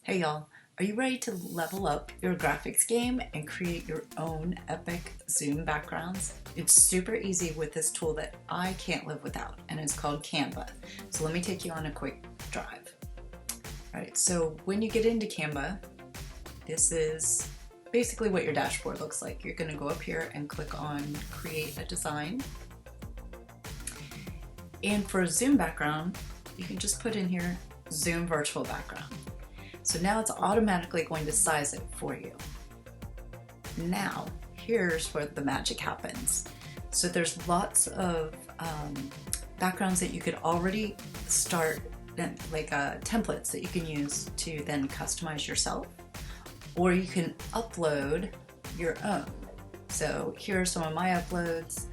Hey y'all, are you ready to level up your graphics game and create your own epic Zoom backgrounds? It's super easy with this tool that I can't live without, and it's called Canva. So let me take you on a quick drive. All right, so when you get into Canva, this is basically what your dashboard looks like. You're gonna go up here and click on Create a Design. And for a Zoom background, you can just put in here Zoom Virtual Background. So now it's automatically going to size it for you. Now, here's where the magic happens. So there's lots of backgrounds that you could already start, like templates that you can use to then customize yourself, or you can upload your own. So here are some of my uploads,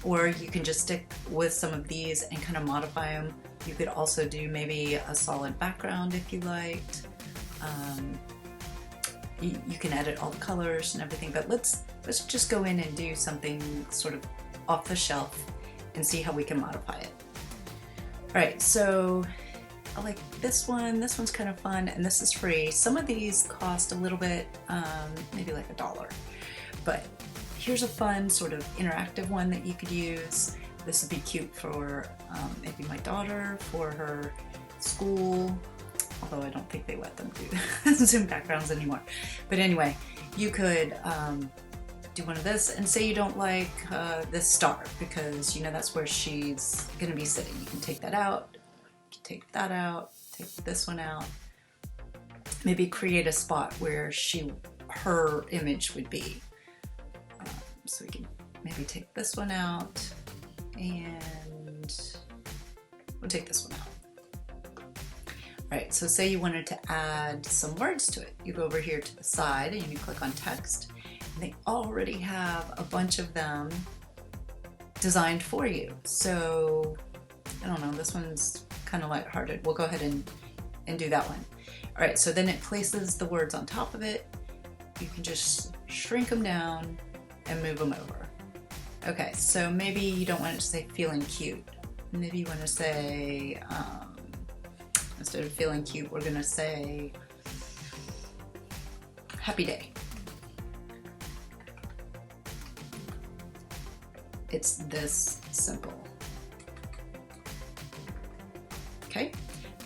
or you can just stick with some of these and kind of modify them. You could also do maybe a solid background if you liked. You can edit all the colors and everything, but let's just go in and do something sort of off the shelf and see how we can modify it. All right, so I like this one. This one's kind of fun, and this is free. Some of these cost a little bit, maybe like $1, but here's a fun sort of interactive one that you could use. This would be cute for maybe my daughter, for her school, although I don't think they let them do Zoom backgrounds anymore. But anyway, you could do one of this, and say you don't like this star because you know that's where she's gonna be sitting. You can take that out, take that out, take this one out. Maybe create a spot where her image would be. So we can maybe take this one out, and we'll take this one out. All right, so say you wanted to add some words to it. You go over here to the side and you click on text, and they already have a bunch of them designed for you. So I don't know, this one's kind of lighthearted. We'll go ahead and do that one. All right, so then it places the words on top of it. You can just shrink them down and move them over. Okay, so maybe you don't want it to say feeling cute. Maybe you want to say, instead of feeling cute, we're gonna say happy day. It's this simple. Okay,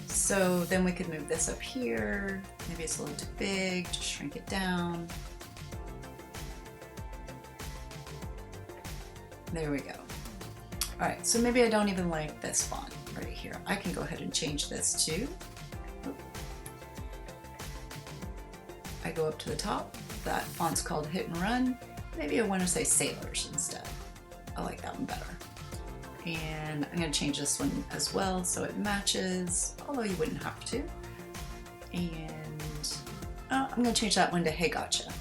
so then we could move this up here. Maybe it's a little too big, just shrink it down. There we go. All right, so maybe I don't even like this font right here. I can go ahead and change this too. I go up to the top. That font's called Hit and Run. Maybe I want to say Sailors instead. I like that one better. And I'm going to change this one as well so it matches, although you wouldn't have to. And I'm going to change that one to Hey Gotcha.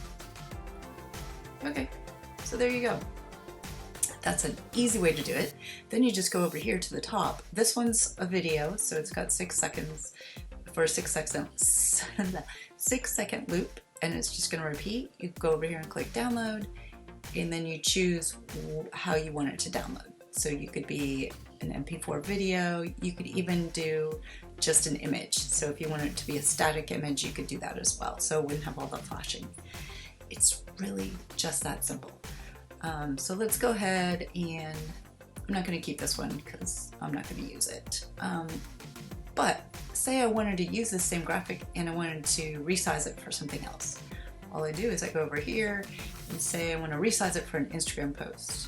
Okay, so there you go. That's an easy way to do it. Then you just go over here to the top. This one's a video, so it's got 6 seconds for a 6-second loop, and it's just gonna repeat. You go over here and click download, and then you choose how you want it to download. So you could be an MP4 video, you could even do just an image. So if you want it to be a static image, you could do that as well. So it wouldn't have all the flashing. It's really just that simple. So let's go ahead, and I'm not going to keep this one because I'm not going to use it. But say I wanted to use the same graphic and I wanted to resize it for something else. All I do is I go over here and say I want to resize it for an Instagram post.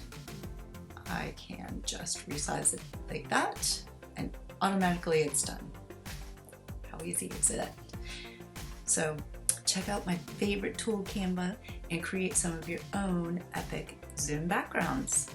I can just resize it like that, and automatically it's done. How easy is it? So check out my favorite tool, Canva, and create some of your own epic Zoom backgrounds.